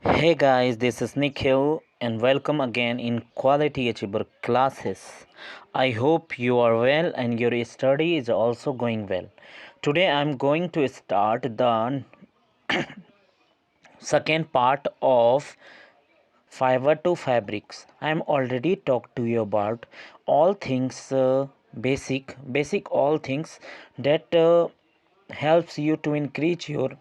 Hey guys, this is Nikhil and welcome again in Quality Achiever classes. I hope you are well and your study is also going well. Today I'm going to start the second part of fiber to fabrics. I'm already talked to you about all things basic all things that helps you to increase your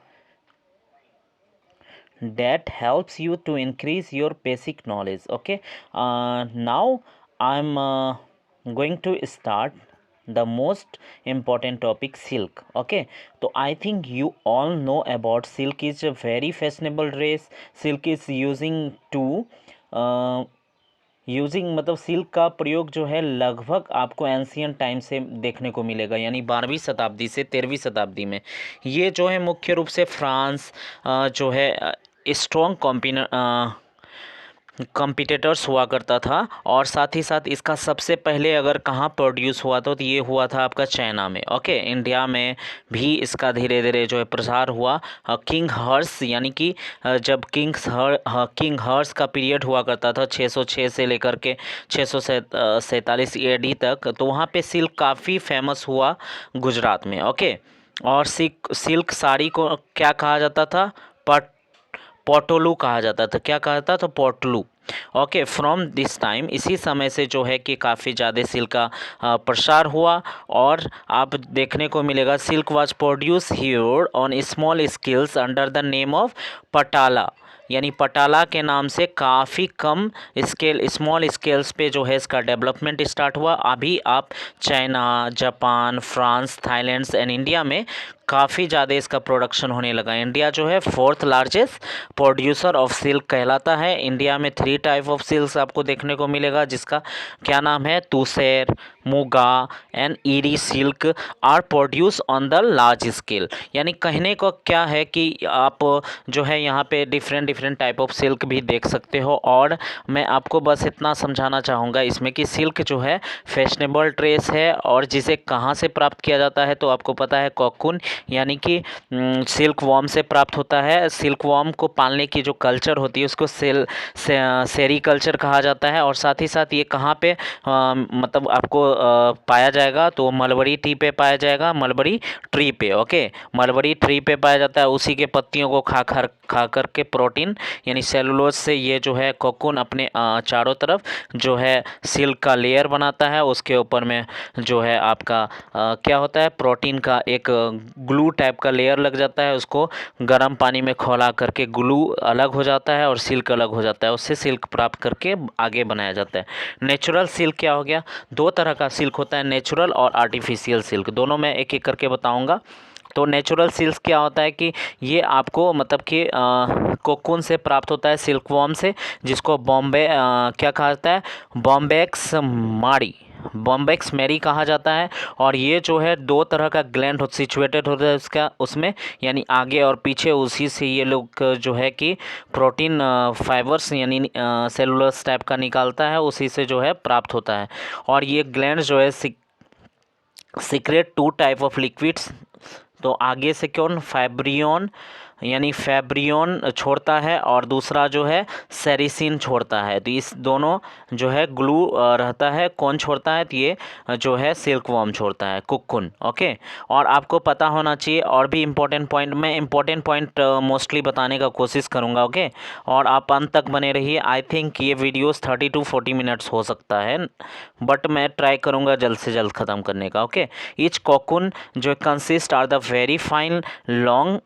that helps you to increase your basic knowledge. Okay, now I'm going to start the most important topic, silk. Okay, so I think you all know about silk is a very fashionable dress. Silk is uh, using मतलब silk का प्रयोग जो है लगभग आपको ancient time से देखने को मिलेगा, यानी 12वीं शताब्दी से 13वीं शताब्दी में। ये जो है मुख्य रूप से फ्रांस जो है स्ट्रॉन्ग कॉम्पिटिटर्स हुआ करता था, और साथ ही साथ इसका सबसे पहले अगर कहाँ प्रोड्यूस हुआ तो ये हुआ था आपका चाइना में। ओके, इंडिया में भी इसका धीरे धीरे जो है प्रसार हुआ। किंग हर्ष यानी कि जब किंग हर्ष का पीरियड हुआ करता था 606 से लेकर के 647 एडी तक, तो वहाँ पे सिल्क काफ़ी फेमस हुआ गुजरात में। ओके, और सिल्क साड़ी को क्या कहा जाता था? पोटोलू कहा जाता था। क्या कहा था? तो पोटलू। ओके, फ्रॉम दिस टाइम, इसी समय से जो है कि काफ़ी ज़्यादा सिल्क का प्रसार हुआ, और आप देखने को मिलेगा silk was produce here on small scales under the name of Patala, यानी पटाला के नाम से काफ़ी कम स्मॉल स्केल्स पे जो है इसका डेवलपमेंट स्टार्ट हुआ। अभी आप China, Japan, France, Thailand and India में काफ़ी ज़्यादा इसका प्रोडक्शन होने लगा। इंडिया जो है 4th largest producer of silk कहलाता है। इंडिया में 3 टाइप ऑफ सिल्क आपको देखने को मिलेगा, जिसका क्या नाम है? Tussar, muga and eri silk are produce on the large scale. यानी कहने को क्या है कि आप जो है यहाँ पे डिफरेंट टाइप ऑफ सिल्क भी देख सकते हो। और मैं आपको बस इतना समझाना चाहूँगा इसमें कि सिल्क जो है फैशनेबल ड्रेस है, और जिसे कहाँ से प्राप्त किया जाता है तो आपको पता है, कोकून यानी कि सिल्क वॉर्म से प्राप्त होता है। सिल्क वॉर्म को पालने की जो कल्चर होती है उसको सेरी कल्चर कहा जाता है। और साथ ही साथ ये कहाँ पे मतलब आपको पाया जाएगा? तो मलबरी टी पे पाया जाएगा, मलबरी ट्री पे। ओके, मलबरी ट्री पे पाया जाता है। उसी के पत्तियों को खा कर के प्रोटीन यानी सेलुलोज से ये जो है कोकून अपने चारों तरफ जो है सिल्क का लेयर बनाता है। उसके ऊपर में जो है आपका क्या होता है? प्रोटीन का एक ग्लू टाइप का लेयर लग जाता है। उसको गर्म पानी में खौला करके ग्लू अलग हो जाता है और सिल्क अलग हो जाता है। उससे सिल्क प्राप्त करके आगे बनाया जाता है। नेचुरल सिल्क क्या हो गया? 2 तरह का सिल्क होता है, नेचुरल और आर्टिफिशियल सिल्क। दोनों मैं एक एक करके बताऊंगा। तो नेचुरल सिल्क क्या होता है कि ये आपको मतलब कि कोकून से प्राप्त होता है, सिल्क वॉर्म से, जिसको क्या कहा जाता है? बॉम्बेक्स मैरी कहा जाता है। और ये जो है 2 तरह का ग्लैंड सिचुएटेड होता है उसका उसमें, यानी आगे और पीछे। उसी से ये लोग जो है कि प्रोटीन फाइबर्स यानी सेलुलस टाइप का निकालता है, उसी से जो है प्राप्त होता है। और ये ग्लैंड जो है सीक्रेट 2 टाइप ऑफ लिक्विड्स। तो आगे से कौन? फैब्रियन यानी फैब्रियन छोड़ता है, और दूसरा जो है सेरिसिन छोड़ता है। तो इस दोनों जो है ग्लू रहता है। कौन छोड़ता है? तो ये जो है सिल्क वॉर्म छोड़ता है, कुकुन। ओके, और आपको पता होना चाहिए और भी इम्पोर्टेंट पॉइंट, मैं इम्पोर्टेंट पॉइंट मोस्टली बताने का कोशिश करूँगा। ओके, और आप अंत तक बने रहिए। आई थिंक ये वीडियोस 30 to 40 मिनट्स हो सकता है, बट मैं ट्राई करूँगा जल्द से जल्द ख़त्म करने का। ओके, ईच कोकुन जो consist are the very fine long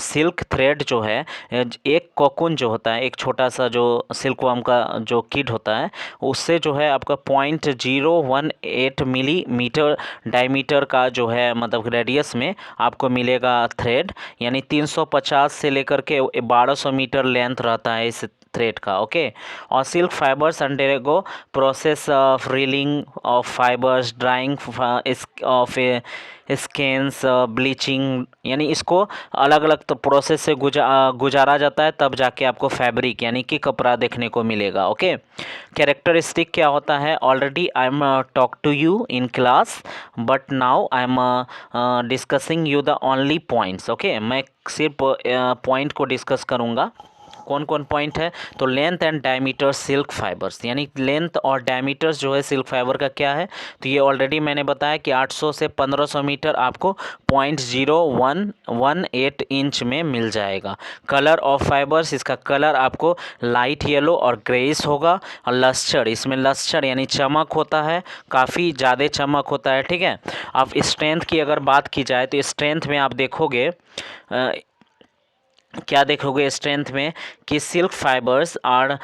silk thread जो है, एक कोकून जो होता है, एक छोटा सा जो सिल्क वर्म का जो किड होता है, उससे जो है आपका 0.018 मिलीमीटर डायमीटर का जो है मतलब रेडियस में आपको मिलेगा थ्रेड। यानी 350 से लेकर के 1200 मीटर लेंथ रहता है इस थ्रेड का। ओके, और silk fibres undergo process of reeling of fibres, drawing of skeins, bleaching, यानी इसको अलग अलग तो प्रोसेस से गुजारा जाता है, तब जाके आपको फैब्रिक यानी कि कपड़ा देखने को मिलेगा। ओके, कैरेक्टरिस्टिक क्या होता है? Already I am talk to you in class, but now I am discussing you the only points. Okay, मैं सिर्फ पॉइंट को डिस्कस करूँगा। कौन कौन पॉइंट है, तो length and diameter silk fibres, यानी लेंथ और डायमीटर्स जो है सिल्क फाइबर का क्या है, तो ये ऑलरेडी मैंने बताया कि 800 से 1500 मीटर आपको 0.0118 इंच में मिल जाएगा। कलर ऑफ फाइबर्स, इसका कलर आपको लाइट येलो और ग्रेइश होगा। और लस्टर, इसमें लस्टर यानी चमक होता है, काफ़ी ज़्यादा चमक होता है, ठीक है। अब स्ट्रेंथ की अगर बात की जाए तो स्ट्रेंथ में आप देखोगे क्या देखोगे स्ट्रेंथ में कि silk fibres are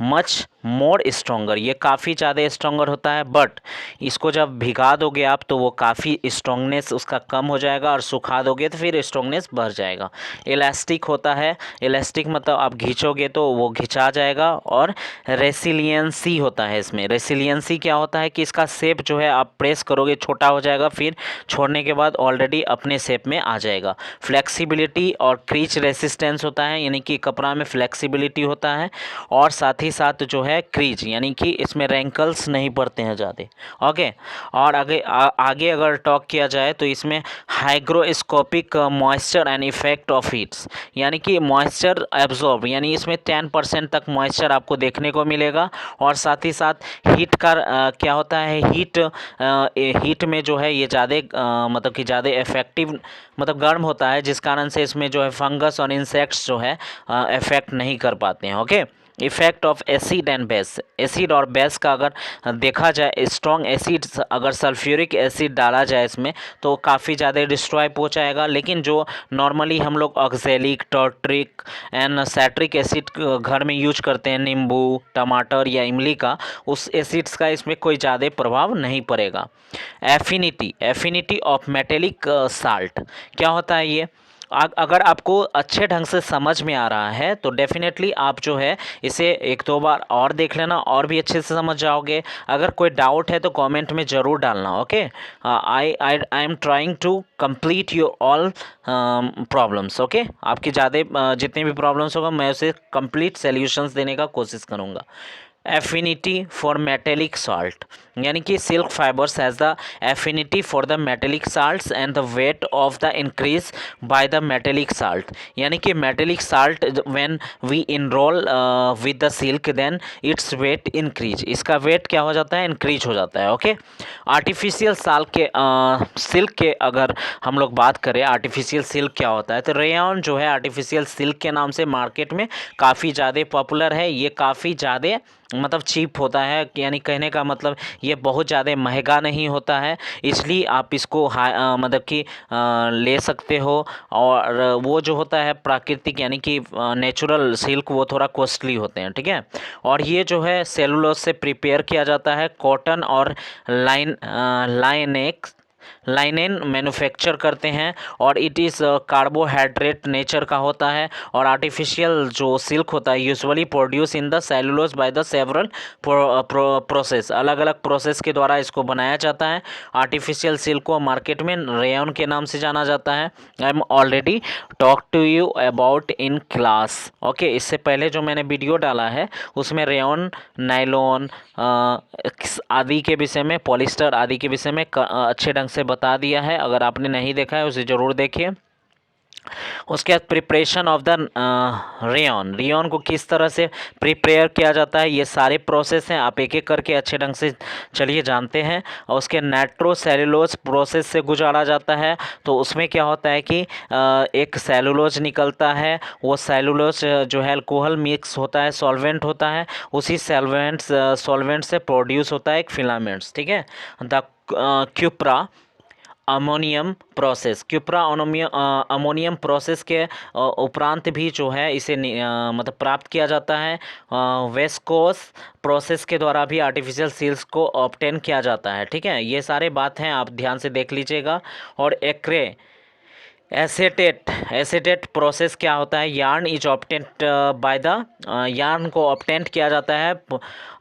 much more stronger, ये काफ़ी ज़्यादा स्ट्रोंगर होता है, बट इसको जब भिगा दोगे आप तो वो काफ़ी स्ट्रोंगनेस उसका कम हो जाएगा, और सुखा दोगे तो फिर स्ट्रोंगनेस बढ़ जाएगा। इलास्टिक होता है, इलास्टिक मतलब आप खींचोगे तो वो खिंचा जाएगा। और रेसिलियंसी होता है इसमें, रेसिलियंसी क्या होता है कि इसका शेप जो है आप प्रेस करोगे छोटा हो जाएगा, फिर छोड़ने के बाद ऑलरेडी अपने शेप में आ जाएगा। फ्लेक्सिबिलिटी और क्रीच रेसिस्टेंस होता है, यानी कि कपड़ा में फ्लेक्सिबिलिटी होता है, और साथ ही साथ जो है क्रीज, यानी कि इसमें रैंकल्स नहीं पड़ते हैं ज़्यादा, ओके। और आगे अगर टॉक किया जाए तो इसमें hygroscopic moisture and effect of heats, यानी कि मॉइस्चर एब्जॉर्ब, यानी इसमें 10% तक मॉइस्चर आपको देखने को मिलेगा। और साथ ही साथ हीट का क्या होता है, हीट में जो है ये ज़्यादा मतलब कि ज़्यादा इफेक्टिव मतलब गर्म होता है, जिस कारण से इसमें जो है फंगस और इंसेक्ट्स जो है इफेक्ट नहीं कर पाते हैं, okay. Effect of acid and base, acid और बेस का अगर देखा जाए, स्ट्रॉन्ग एसिड अगर सल्फ्यूरिक एसिड डाला जाए इसमें तो काफ़ी ज़्यादा डिस्ट्रॉय पहुंचाएगा, लेकिन जो नॉर्मली हम लोग ऑक्जेलिक, टॉर्ट्रिक एंड सैट्रिक एसिड घर में यूज करते हैं, नींबू, टमाटर या इमली का, उस एसिड्स का इसमें कोई ज़्यादा प्रभाव नहीं पड़ेगा। एफिनिटी ऑफ मेटेलिक साल्ट क्या होता है ये, अगर आपको अच्छे ढंग से समझ में आ रहा है तो डेफिनेटली आप जो है इसे एक दो बार और देख लेना और भी अच्छे से समझ जाओगे। अगर कोई डाउट है तो कमेंट में ज़रूर डालना, okay. I am trying to complete your all problems, okay. आपकी ज़्यादा जितने भी प्रॉब्लम्स होगा मैं उसे कंप्लीट सॉल्यूशंस देने का कोशिश करूँगा। एफिनिटी फॉर मेटेलिक सॉल्ट, यानी कि silk fibres has the affinity for the metallic salts and the weight of the increase by the metallic salt, यानी कि metallic salt when we enrol with the silk then its weight increase, इसका weight क्या हो जाता है, increase हो जाता है, ओके। आर्टिफिशियल सिल्क के अगर हम लोग बात करें, आर्टिफिशियल सिल्क क्या होता है, तो रेयॉन जो है आर्टिफिशियल सिल्क के नाम से मार्केट में काफ़ी ज़्यादा पॉपुलर है। ये काफ़ी ज़्यादा मतलब चीप होता है, यानी कहने का मतलब ये बहुत ज़्यादा महंगा नहीं होता है, इसलिए आप इसको मतलब कि ले सकते हो। और वो जो होता है प्राकृतिक यानी कि नेचुरल सिल्क वो थोड़ा कॉस्टली होते हैं, ठीक है। और ये जो है सेलुलोज से प्रिपेयर किया जाता है, कॉटन और लाइनेन मैन्युफैक्चर करते हैं, और इट इज़ कार्बोहाइड्रेट नेचर का होता है। और आर्टिफिशियल जो सिल्क होता है usually produce in the cellulose by the several process, अलग अलग प्रोसेस के द्वारा इसको बनाया जाता है। आर्टिफिशियल सिल्क को मार्केट में रेयॉन के नाम से जाना जाता है। I am already talk to you about in class, okay. इससे पहले जो मैंने वीडियो डाला है उसमें रेयॉन, नायलॉन आदि के विषय में, पॉलिस्टर आदि के विषय में अच्छे ढंग से बता दिया है। अगर आपने नहीं देखा है उसे ज़रूर देखिए। उसके बाद प्रिपरेशन ऑफ द रेयॉन को किस तरह से प्रिपेयर किया जाता है, ये सारे प्रोसेस हैं, आप एक एक करके अच्छे ढंग से चलिए जानते हैं। और उसके नाइट्रोसेलुलोज प्रोसेस से गुजारा जाता है, तो उसमें क्या होता है कि एक सेलुलोज निकलता है, वो सेलुलोज जो है अल्कोहल मिक्स होता है, सॉल्वेंट होता है, उसी सॉल्वेंट से प्रोड्यूस होता है एक फिलामेंट्स, ठीक है। द क्यूप्रा अमोनियम प्रोसेस के उपरांत भी जो है इसे मतलब प्राप्त किया जाता है। वेस्कोस प्रोसेस के द्वारा भी आर्टिफिशियल सिल्क को ऑब्टेन किया जाता है, ठीक है। ये सारे बात हैं, आप ध्यान से देख लीजिएगा। और एसेटेट प्रोसेस क्या होता है, yarn is obtained by the yarn को ऑब्टेंट किया जाता है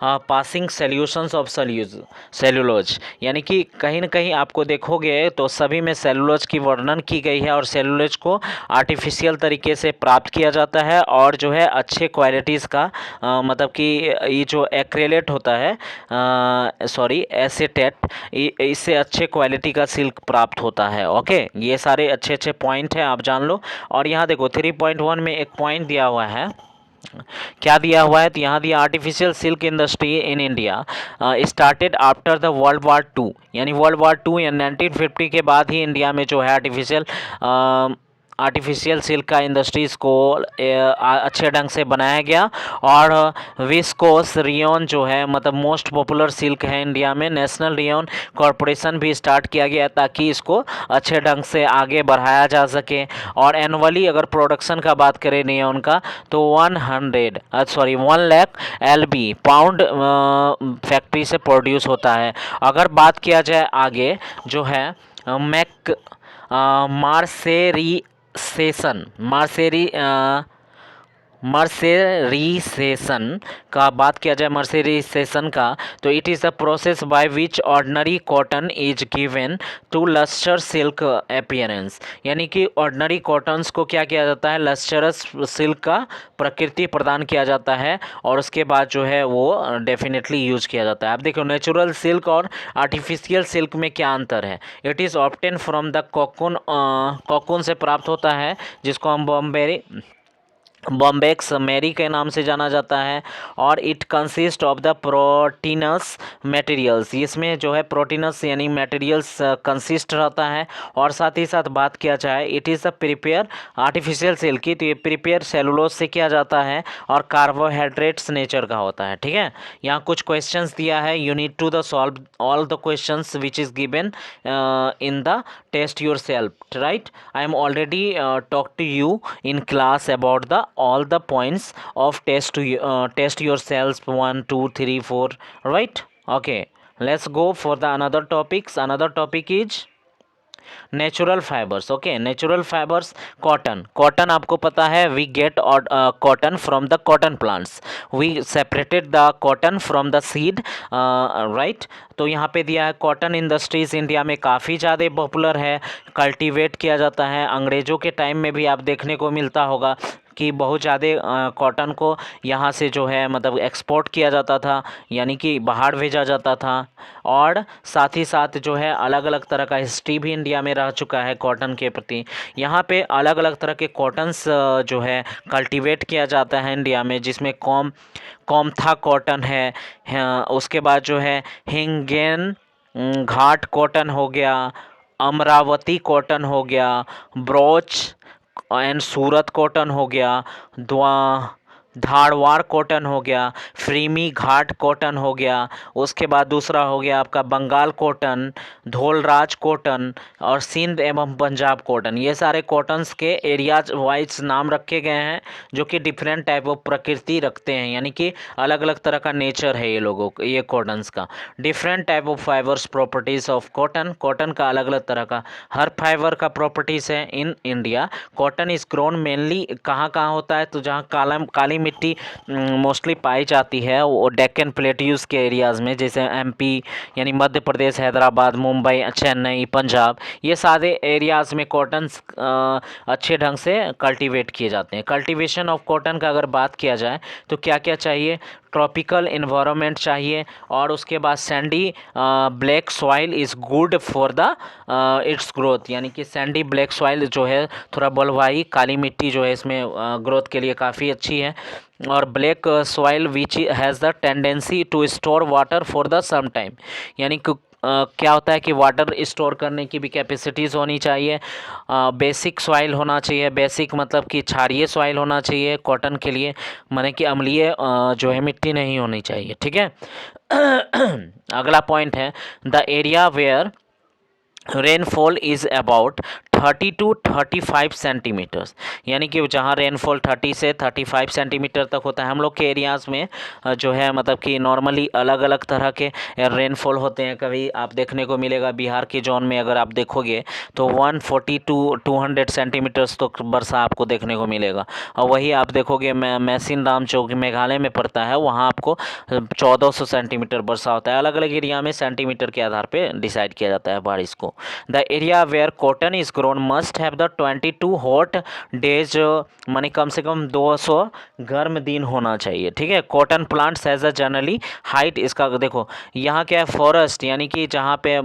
पासिंग सॉल्यूशंस ऑफ सेलुलोज, यानी कि कहीं ना कहीं आपको देखोगे तो सभी में सेलुलोज की वर्णन की गई है, और सेलुलोज को आर्टिफिशियल तरीके से प्राप्त किया जाता है, और जो है अच्छे क्वालिटीज़ का मतलब कि ये जो एक्रेलेट होता है एसेटेट, इससे अच्छे क्वालिटी का सिल्क प्राप्त होता है, ओके। ये सारे अच्छे अच्छे पॉइंट है, आप जान लो। और यहाँ देखो 3.1 में एक पॉइंट दिया हुआ है, क्या दिया हुआ है, तो यहाँ दिया artificial silk industry in India started after the world war two, यानी वर्ल्ड वार टू या 1950 के बाद ही इंडिया में जो है आर्टिफिशियल सिल्क का इंडस्ट्रीज़ को अच्छे ढंग से बनाया गया। और विस्कोस रियोन जो है मतलब मोस्ट पॉपुलर सिल्क है इंडिया में, नेशनल रियोन कॉरपोरेशन भी स्टार्ट किया गया ताकि इसको अच्छे ढंग से आगे बढ़ाया जा सके। और एनुअली अगर प्रोडक्शन का बात करें रियोन का तो 1 लाख LB पाउंड फैक्ट्री से प्रोड्यूस होता है। अगर बात किया जाए आगे जो है मर्सेरीसेशन का बात किया जाए, मर्सेरीसेशन का, तो it is the process by which ordinary cotton is given to lustre silk appearance, यानी कि ऑर्डिनरी कॉटन्स को क्या किया जाता है, लस्टरस सिल्क का प्रकृति प्रदान किया जाता है और उसके बाद जो है वो डेफिनेटली यूज किया जाता है। अब देखो नेचुरल सिल्क और आर्टिफिशियल सिल्क में क्या अंतर है। It is obtain from the cocoon से प्राप्त होता है, जिसको हम बॉम्बेक्स मेरी के नाम से जाना जाता है। और it consist of the proteins materials, इसमें जो है प्रोटीनस यानी मटेरियल्स कंसिस्ट रहता है। और साथ ही साथ बात किया जाए it is the prepare artificial silk की, तो ये प्रिपेयर सेलुलोज से किया जाता है और कार्बोहाइड्रेट्स नेचर का होता है। ठीक है, यहाँ कुछ क्वेश्चंस दिया है, you need to the solve all the questions which is given in the test yourself, right. I am already talk to you in class about the all the points of test yourselves 1 2 3 4, right? Okay, let's go for the another topic is natural fibres. Okay, natural fibres, cotton आपको पता है we get cotton from the cotton plants, we separated the cotton from the seed, right. तो यहाँ पे दिया है cotton industries India में काफ़ी ज़्यादा पॉपुलर है, कल्टीवेट किया जाता है। अंग्रेज़ों के टाइम में भी आप देखने को मिलता होगा कि बहुत ज़्यादा कॉटन को यहाँ से जो है मतलब एक्सपोर्ट किया जाता था, यानी कि बाहर भेजा जाता था। और साथ ही साथ जो है अलग अलग तरह का हिस्ट्री भी इंडिया में रह चुका है कॉटन के प्रति। यहाँ पे अलग अलग तरह के कॉटन्स जो है कल्टीवेट किया जाता है इंडिया में, जिसमें कॉमथा कॉटन है, उसके बाद जो है हिंगेन घाट कॉटन हो गया, अमरावती कॉटन हो गया, ब्रोच एंड सूरत कॉटन हो गया, धारवाड़ कॉटन हो गया, फ्रीमी घाट कॉटन हो गया, उसके बाद दूसरा हो गया आपका बंगाल कॉटन, धोलराज कॉटन और सिंध एवं पंजाब कॉटन। ये सारे कॉटन्स के एरियाज वाइज नाम रखे गए हैं जो कि डिफरेंट टाइप ऑफ प्रकृति रखते हैं, यानी कि अलग अलग तरह का नेचर है ये लोगों को, ये कॉटन्स का। Different type of fibres properties of cotton का अलग अलग तरह का हर फाइबर का प्रॉपर्टीज़ है in India. Cotton is grown mainly कहाँ कहाँ होता है, तो जहाँ काली मिट्टी मोस्टली पाई जाती है वो डेक्कन प्लेट्यूज के एरियाज़ में, जैसे MP यानी मध्य प्रदेश, हैदराबाद, मुंबई, चेन्नई, पंजाब, ये सारे एरियाज़ में कॉटन्स अच्छे ढंग से कल्टीवेट किए जाते हैं। कल्टीवेशन ऑफ कॉटन का अगर बात किया जाए तो क्या क्या चाहिए, ट्रॉपिकल इन्वायरमेंट चाहिए, और उसके बाद Sandy black soil is good for the it's growth, यानी कि सैंडी ब्लैक सॉइल जो है थोड़ा बलुआई काली मिट्टी जो है इसमें ग्रोथ के लिए काफ़ी अच्छी है। और black soil which has the tendency to store water for the some time, यानी कि क्या होता है कि वाटर स्टोर करने की भी कैपेसिटीज़ होनी चाहिए। बेसिक सॉइल होना चाहिए, बेसिक मतलब कि क्षारीय सॉइल होना चाहिए कॉटन के लिए, माने कि अम्लीय जो है मिट्टी नहीं होनी चाहिए। ठीक है। अगला पॉइंट है the area where rainfall is about 30 to 35 centimetres, यानी कि जहाँ रेनफॉल 30 से 35 सेंटीमीटर तक होता है। हम लोग के एरियाज़ में जो है मतलब कि नॉर्मली अलग अलग तरह के रेनफॉल होते हैं। कभी आप देखने को मिलेगा बिहार के जोन में अगर आप देखोगे तो 140 to 200 सेंटीमीटर्स तो वर्षा आपको देखने को मिलेगा। और वही आप देखोगे मैसिन राम जो कि मेघालय में पड़ता है, वहाँ आपको 1400 सेंटीमीटर वर्षा होता है। अलग अलग एरिया में सेंटीमीटर के आधार पर डिसाइड किया जाता है बारिश को। The area where cotton is grown must have the 22 hot days, माने कम से कम 200 गर्म दिन होना चाहिए, ठीक है। Cotton plants as a generally height, इसका देखो यहाँ क्या है, फॉरेस्ट यानी कि जहाँ पे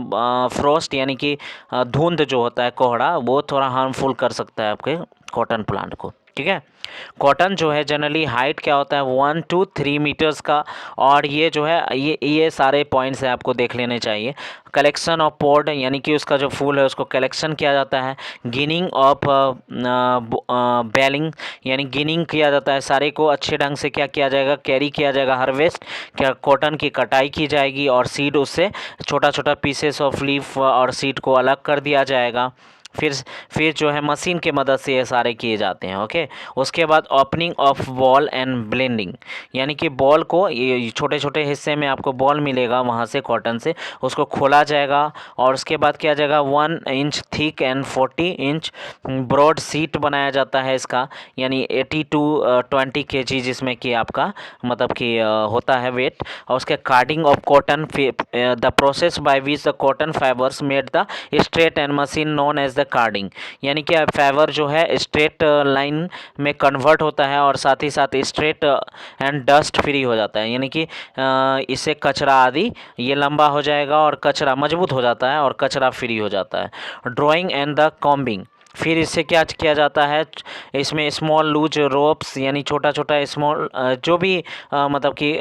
फ्रोस्ट यानी कि धुंध जो होता है, कोहरा, वो थोड़ा हार्मफुल कर सकता है आपके कॉटन प्लांट को, ठीक है। कॉटन जो है जनरली हाइट क्या होता है 1 to 3 मीटर्स का, और ये जो है ये सारे पॉइंट्स है आपको देख लेने चाहिए। कलेक्शन ऑफ पॉड यानी कि उसका जो फूल है उसको कलेक्शन किया जाता है। गिनिंग ऑफ बेलिंग यानी गिनिंग किया जाता है, सारे को अच्छे ढंग से क्या किया जाएगा, कैरी किया जाएगा। हार्वेस्ट क्या, कॉटन की कटाई की जाएगी और सीड उससे छोटा छोटा पीसेस ऑफ लीफ और सीड को अलग कर दिया जाएगा। फिर जो है मशीन के मदद से ये सारे किए जाते हैं, ओके। उसके बाद opening of ball and blending यानी कि बॉल को ये छोटे छोटे हिस्से में आपको बॉल मिलेगा वहाँ से कॉटन से, उसको खोला जाएगा और उसके बाद किया जाएगा 1 inch thick and 40 inch broad sheet बनाया जाता है इसका, यानी 80 to 20 kg जिसमें कि आपका मतलब कि होता है वेट। और उसके carding of cotton, the process by which the cotton fibres made the straight and machine known as the carding यानी कि फाइबर जो है स्ट्रेट लाइन में कन्वर्ट होता है और साथ ही साथ स्ट्रेट एंड डस्ट फ्री हो जाता है, यानी कि इससे कचरा आदि ये लंबा हो जाएगा और कचरा मजबूत हो जाता है और कचरा फ्री हो जाता है। ड्राइंग एंड द कॉम्बिंग, फिर इससे क्या किया जाता है, इसमें स्मॉल लूज रोप्स यानी छोटा छोटा स्मॉल जो भी मतलब कि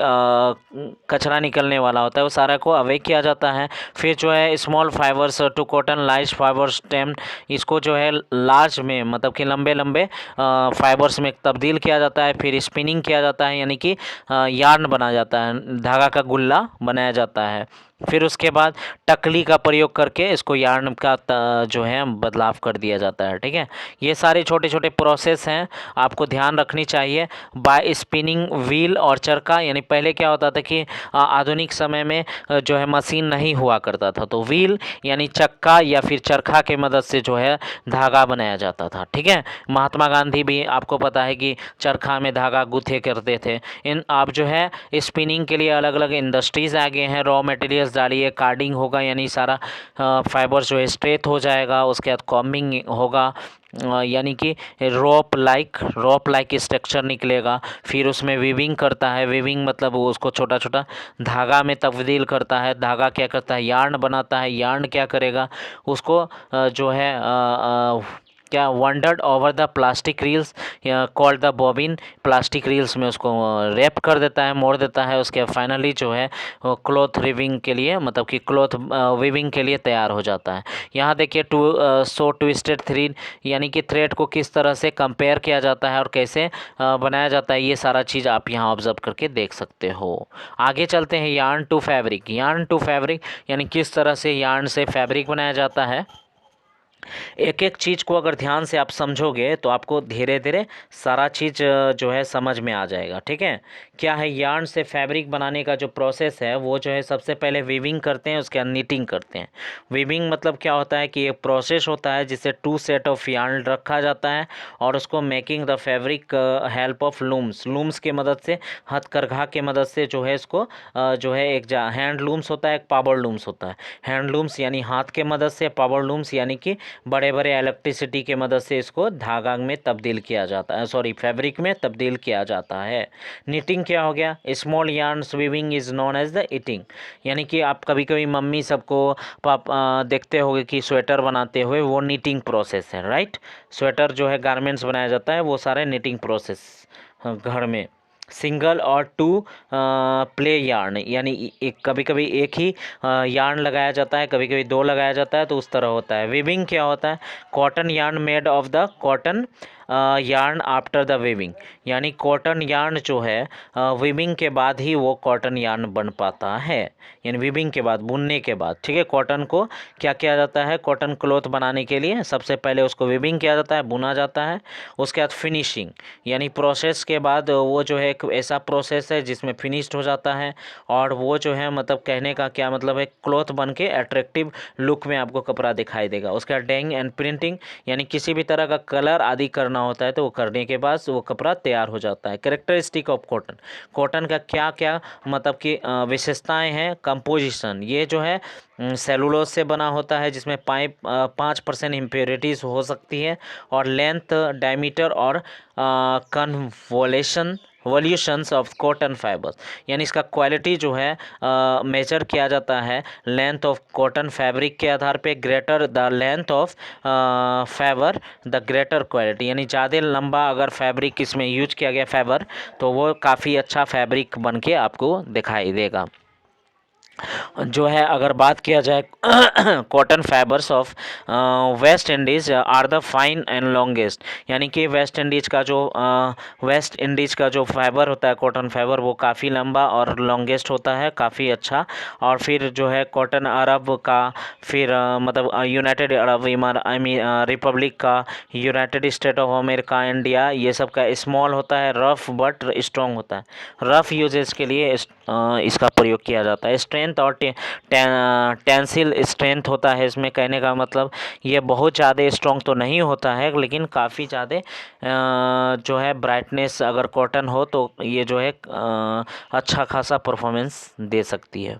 कचरा निकलने वाला होता है वो सारा को अवे किया जाता है। फिर जो है small fibres to cotton lies fibre stem, इसको जो है लार्ज में मतलब कि लंबे लंबे फाइबर्स में तब्दील किया जाता है। फिर स्पिनिंग किया जाता है यानी कि यार्न बना जाता है, धागा का गुल्ला बनाया जाता है। फिर उसके बाद टकली का प्रयोग करके इसको यार्न का जो है बदलाव कर दिया जाता है, ठीक है। ये सारे छोटे छोटे प्रोसेस हैं, आपको ध्यान रखनी चाहिए। बाय स्पिनिंग व्हील और चरखा, यानी पहले क्या होता था कि आधुनिक समय में जो है मशीन नहीं हुआ करता था, तो व्हील यानी चक्का या फिर चरखा के मदद से जो है धागा बनाया जाता था, ठीक है। महात्मा गांधी भी आपको पता है कि चरखा में धागा गुथे करते थे। इन आप जो है स्पिनिंग के लिए अलग अलग इंडस्ट्रीज़ आ गए हैं, रॉ मटेरियल्स डालिए, कार्डिंग होगा यानी सारा फाइबर जो है स्ट्रेट हो जाएगा। उसके बाद कॉम्बिंग होगा यानी कि रोप लाइक स्ट्रक्चर निकलेगा। फिर उसमें वीविंग करता है, वीविंग मतलब वो उसको छोटा छोटा धागा में तब्दील करता है। धागा क्या करता है, यार्न बनाता है। यार्न क्या करेगा, उसको जो है क्या wondered over the plastic reels called the bobbin, plastic reels में उसको रैप कर देता है, मोड़ देता है। उसके फाइनली जो है क्लॉथ वीविंग के लिए मतलब कि क्लॉथ वीविंग के लिए तैयार हो जाता है। यहाँ देखिए सो ट्विस्टेड थ्रेड यानी कि थ्रेड को किस तरह से कंपेयर किया जाता है और कैसे बनाया जाता है, ये सारा चीज़ आप यहाँ ऑब्जर्व करके देख सकते हो। आगे चलते हैं yarn to fabric. Yarn to fabric यानी किस तरह से यार्न से फैब्रिक बनाया जाता है। एक एक चीज़ को अगर ध्यान से आप समझोगे तो आपको धीरे धीरे सारा चीज़ जो है समझ में आ जाएगा, ठीक है। क्या है, यार्न से फैब्रिक बनाने का जो प्रोसेस है वो जो है सबसे पहले वीविंग करते हैं, उसके बाद नीटिंग करते हैं। वीविंग मतलब क्या होता है कि एक प्रोसेस होता है जिससे 2 सेट ऑफ यार्न रखा जाता है और उसको making the fabric help of looms के मदद से, हथकरघा के मदद से जो है इसको जो है एक हैंड लूम्स होता है, एक पावर लूम्स होता है। हैंड लूम्स यानी हाथ के मदद से, पावर लूम्स यानी कि बड़े बड़े इलेक्ट्रिसिटी के मदद से इसको धागा में तब्दील किया जाता है, सॉरी फैब्रिक में तब्दील किया जाता है। निटिंग क्या हो गया, small yarns weaving is known as the knitting, यानी कि आप कभी कभी मम्मी सबको देखते होंगे कि स्वेटर बनाते हुए, वो निटिंग प्रोसेस है, राइट। स्वेटर जो है गारमेंट्स बनाया जाता है, वो सारे निटिंग प्रोसेस घर में। सिंगल और 2 प्ले यार्न यानी एक कभी कभी एक ही यार्न लगाया जाता है, कभी कभी 2 लगाया जाता है, तो उस तरह होता है। वीविंग क्या होता है, cotton yarn made of the cotton yarn after the weaving, यानी कॉटन यार्न जो है वीविंग के बाद ही वो कॉटन यार्न बन पाता है, यानी वीविंग के बाद, बुनने के बाद, ठीक है। कॉटन को क्या किया जाता है, कॉटन क्लॉथ बनाने के लिए सबसे पहले उसको वीविंग किया जाता है, बुना जाता है। उसके बाद फिनिशिंग यानी प्रोसेस के बाद वो जो है एक ऐसा प्रोसेस है जिसमें फिनिश्ड हो जाता है और वो जो है मतलब कहने का क्या मतलब है, क्लॉथ बन के अट्रैक्टिव लुक में आपको कपड़ा दिखाई देगा। उसके बाद डाइंग एंड प्रिंटिंग यानी किसी भी तरह का कलर आदि करना होता है तो वो करने के बाद वो कपड़ा तैयार हो जाता है। कैरेक्टरिस्टिक ऑफ कॉटन, कॉटन का क्या क्या मतलब कि विशेषताएं हैं। कंपोजिशन, ये जो है सेलुलोज से बना होता है जिसमें 5% इम्प्योरिटीज हो सकती है। और लेंथ, डायमीटर और कन्वोलेशन वॉल्यूशंस ऑफ कॉटन फाइबर्स, यानी इसका क्वालिटी जो है मेजर किया जाता है लेंथ ऑफ कॉटन फैब्रिक के आधार पे। Greater the length of fibre the greater quality, यानी ज़्यादा लंबा अगर फैब्रिक इसमें यूज किया गया फाइबर तो वो काफ़ी अच्छा फैब्रिक बन के आपको दिखाई देगा। जो है अगर बात किया जाए cotton fibres of West Indies are the fine and longest, यानी कि वेस्ट इंडीज़ का जो फाइबर होता है कॉटन फाइबर वो काफ़ी लंबा और लॉन्गेस्ट होता है, काफ़ी अच्छा। और फिर जो है कॉटन अरब का, फिर मतलब यूनाइटेड अरब रिपब्लिक का, United state of America, India, ये सब का स्मॉल होता है, रफ बट स्ट्रॉन्ग होता है। रफ यूजेस के लिए इसका प्रयोग किया जाता है। स्ट्रेंथ और टेंसिल स्ट्रेंथ होता है इसमें, कहने का मतलब ये बहुत ज़्यादा स्ट्रॉन्ग तो नहीं होता है लेकिन काफ़ी ज़्यादा जो है ब्राइटनेस अगर कॉटन हो तो ये जो है अच्छा खासा परफॉर्मेंस दे सकती है।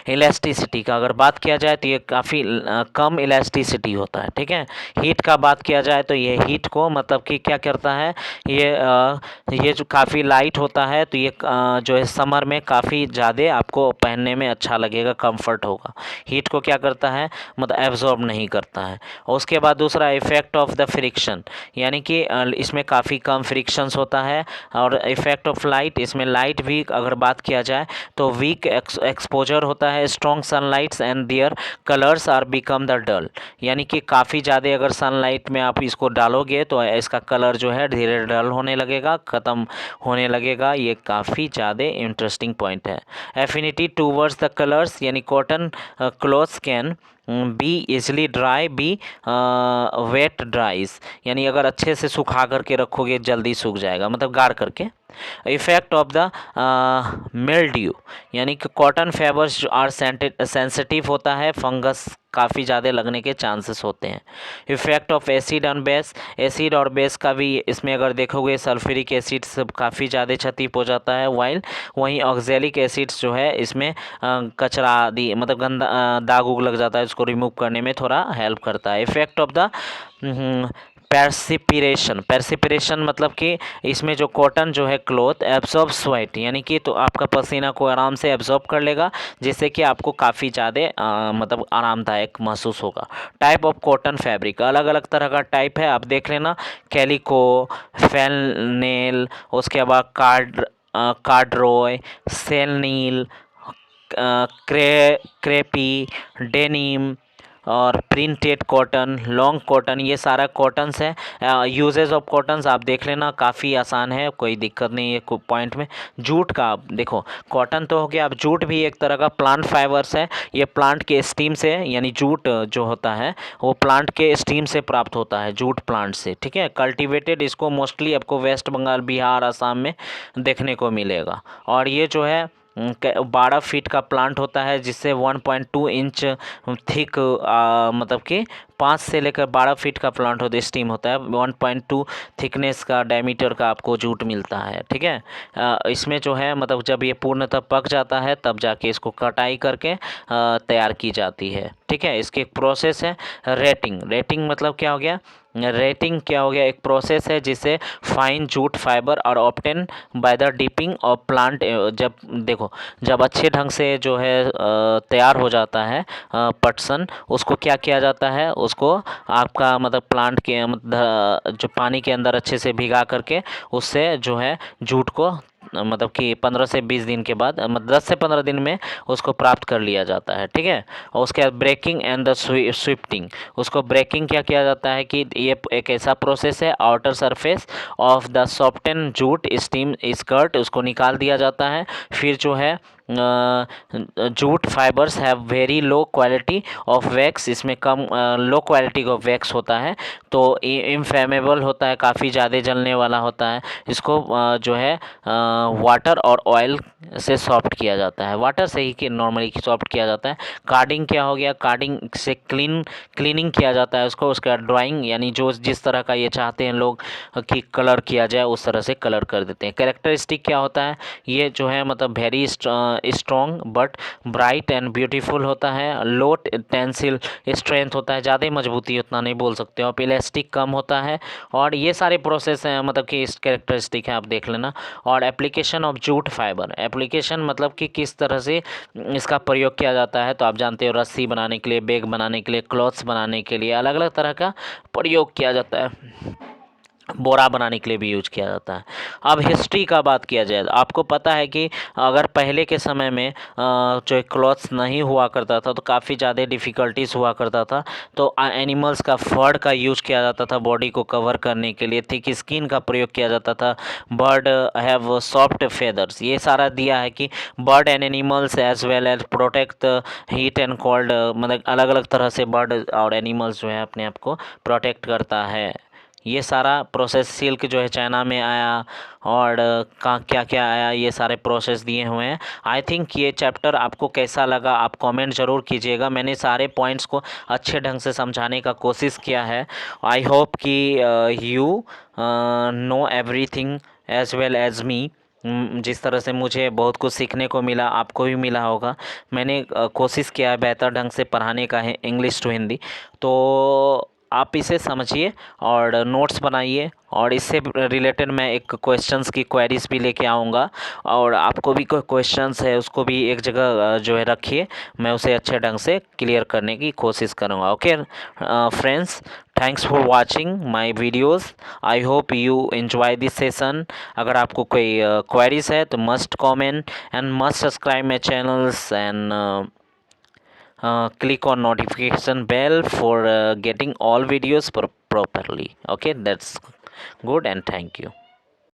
इलास्टिसिटी का अगर बात किया जाए तो ये काफ़ी कम इलास्टिसिटी होता है, ठीक है। हीट का बात किया जाए तो ये हीट को मतलब कि क्या करता है, ये जो काफ़ी लाइट होता है तो ये जो है समर में काफ़ी ज़्यादा आपको पहनने में अच्छा लगेगा, कंफर्ट होगा। हीट को क्या करता है, मतलब एब्जॉर्ब नहीं करता है। और उसके बाद दूसरा इफेक्ट ऑफ द फ्रिक्शन, यानी कि इसमें काफ़ी कम फ्रिक्शंस होता है। और इफेक्ट ऑफ लाइट, इसमें लाइट भी अगर बात किया जाए तो वीक एक्सपोजर होता है। Strong sunlights and their colours are become the dull, यानी कि काफ़ी ज़्यादा अगर सनलाइट में आप इसको डालोगे तो इसका कलर जो है धीरे डल होने लगेगा, ख़त्म होने लगेगा। ये काफ़ी ज़्यादा इंटरेस्टिंग पॉइंट है। एफिनिटी टूवर्ड्स द कलर्स, यानी cotton clothes can be easily dry, be wet dries, यानी अगर अच्छे से सुखा करके रखोगे जल्दी सूख जाएगा, मतलब गाढ़ करके। इफेक्ट ऑफ द मिल्ड्यू, यानी कि कॉटन फाइबर्स आर सेंसिटिव होता है, फंगस काफ़ी ज़्यादा लगने के चांसेस होते हैं। Effect of acid on base, acid और बेस का भी इसमें अगर देखोगे सल्फ्यूरिक एसिड सब काफ़ी ज़्यादा क्षति हो जाता है। वहीं ऑक्जेलिक एसिड्स जो है इसमें कचरा आदि मतलब गंदा दाग उग लग जाता है, उसको रिमूव करने में थोड़ा हेल्प करता है। इफेक्ट ऑफ द पर्सिपिरेशन मतलब कि इसमें जो कॉटन जो है क्लॉथ एब्जॉर्ब स्वेट, यानी कि तो आपका पसीना को आराम से एब्जॉर्ब कर लेगा जिससे कि आपको काफ़ी ज़्यादा मतलब आरामदायक महसूस होगा। टाइप ऑफ कॉटन फैब्रिक, अलग अलग तरह का टाइप है, आप देख लेना। कैलिको, फेलनेल, उसके बाद कार्डरॉय, सेलनील, क्रेपी, डेनिम और प्रिंटेड कॉटन, लॉन्ग कॉटन, ये सारा कॉटन्स है। यूजेस ऑफ कॉटन्स आप देख लेना, काफ़ी आसान है, कोई दिक्कत नहीं है कोई पॉइंट में। जूट का आप देखो, कॉटन तो हो गया, अब जूट भी एक तरह का प्लांट फाइबर्स है। ये प्लांट के स्टीम से, यानी जूट जो होता है वो प्लांट के स्टीम से प्राप्त होता है, जूट प्लांट से, ठीक है। कल्टिवेटेड, इसको मोस्टली आपको वेस्ट बंगाल, बिहार, असम में देखने को मिलेगा। और ये जो है 12 फीट का प्लांट होता है जिससे 1.2 इंच थिक मतलब कि 5 से लेकर 12 फीट का प्लांट होता है, स्टीम होता है। 1.2 थिकनेस का डायमीटर का आपको जूट मिलता है, ठीक है। इसमें जो है मतलब जब ये पूर्णतः पक जाता है तब जाके इसको कटाई करके तैयार की जाती है, ठीक है। इसकी एक प्रोसेस है रेटिंग मतलब क्या हो गया, एक प्रोसेस है जिसे फाइन जूट फाइबर और obtain by the dipping of plant. जब अच्छे ढंग से जो है तैयार हो जाता है पटसन, उसको क्या किया जाता है, उसको आपका मतलब प्लांट के जो पानी के अंदर अच्छे से भिगा करके उससे जो है जूट को मतलब कि 15 से 20 दिन के बाद, मतलब 10 से 15 दिन में उसको प्राप्त कर लिया जाता है, ठीक है। और उसके बाद ब्रेकिंग एंड द स्विफ्टिंग, उसको ब्रेकिंग क्या किया जाता है कि ये एक ऐसा प्रोसेस है, outer surface of the soften jute steam skirt, उसको निकाल दिया जाता है। फिर जो है jute fibres have very low quality of wax, इसमें कम लो क्वालिटी का वैक्स होता है, तो इनफ्लेमेबल होता है, काफ़ी ज़्यादा जलने वाला होता है। इसको जो है वाटर और ऑयल से सॉफ्ट किया जाता है, वाटर से ही नॉर्मली सॉफ्ट किया जाता है। कार्डिंग क्या हो गया, कार्डिंग से क्लीनिंग किया जाता है उसको, उसका ड्राइंग यानी जो जिस तरह का ये चाहते हैं लोग कि कलर किया जाए उस तरह से कलर कर देते हैं। कैरेक्टरिस्टिक क्या होता है, ये जो है मतलब very strong but bright and beautiful होता है। लो टेंसिल स्ट्रेंथ होता है, ज़्यादा मजबूती उतना नहीं बोल सकते हो आप। इलास्टिक कम होता है, और ये सारे प्रोसेस हैं मतलब कि इस कैरेक्टरिस्टिक है, आप देख लेना। और application of jute fibre, application मतलब कि किस तरह से इसका प्रयोग किया जाता है, तो आप जानते हो रस्सी बनाने के लिए, बैग बनाने के लिए, क्लॉथ्स बनाने के लिए अलग अलग तरह का प्रयोग किया जाता है, बोरा बनाने के लिए भी यूज किया जाता है। अब हिस्ट्री का बात किया जाए, आपको पता है कि अगर पहले के समय में जो क्लॉथ्स नहीं हुआ करता था तो काफ़ी ज़्यादा डिफ़िकल्टीज हुआ करता था, तो एनिमल्स का फर का यूज किया जाता था बॉडी को कवर करने के लिए, थिक स्किन का प्रयोग किया जाता था। बर्ड हैव सॉफ्ट फेदर्स, ये सारा दिया है कि bird and animals as well as protect the heat and cold, मतलब अलग अलग तरह से बर्ड और एनिमल्स जो है अपने आप को प्रोटेक्ट करता है। ये सारा प्रोसेस सिल्क जो है चाइना में आया, और क्या क्या आया, ये सारे प्रोसेस दिए हुए हैं। आई थिंक ये चैप्टर आपको कैसा लगा आप कमेंट ज़रूर कीजिएगा। मैंने सारे पॉइंट्स को अच्छे ढंग से समझाने का कोशिश किया है। आई होप कि you know everything as well as me. जिस तरह से मुझे बहुत कुछ सीखने को मिला, आपको भी मिला होगा। मैंने कोशिश किया है बेहतर ढंग से पढ़ाने का है, इंग्लिश टू हिंदी। तो आप इसे समझिए और नोट्स बनाइए, और इससे रिलेटेड मैं एक क्वेश्चंस की क्वेरीज भी लेके आऊँगा, और आपको भी कोई क्वेश्चंस है उसको भी एक जगह जो है रखिए, मैं उसे अच्छे ढंग से क्लियर करने की कोशिश करूँगा। Okay friends, thanks for watching my videos. I hope you enjoy this session. अगर आपको कोई क्वेरीज है तो must comment and must subscribe my channels and click on notification bell for getting all videos properly. Okay, that's good, and thank you.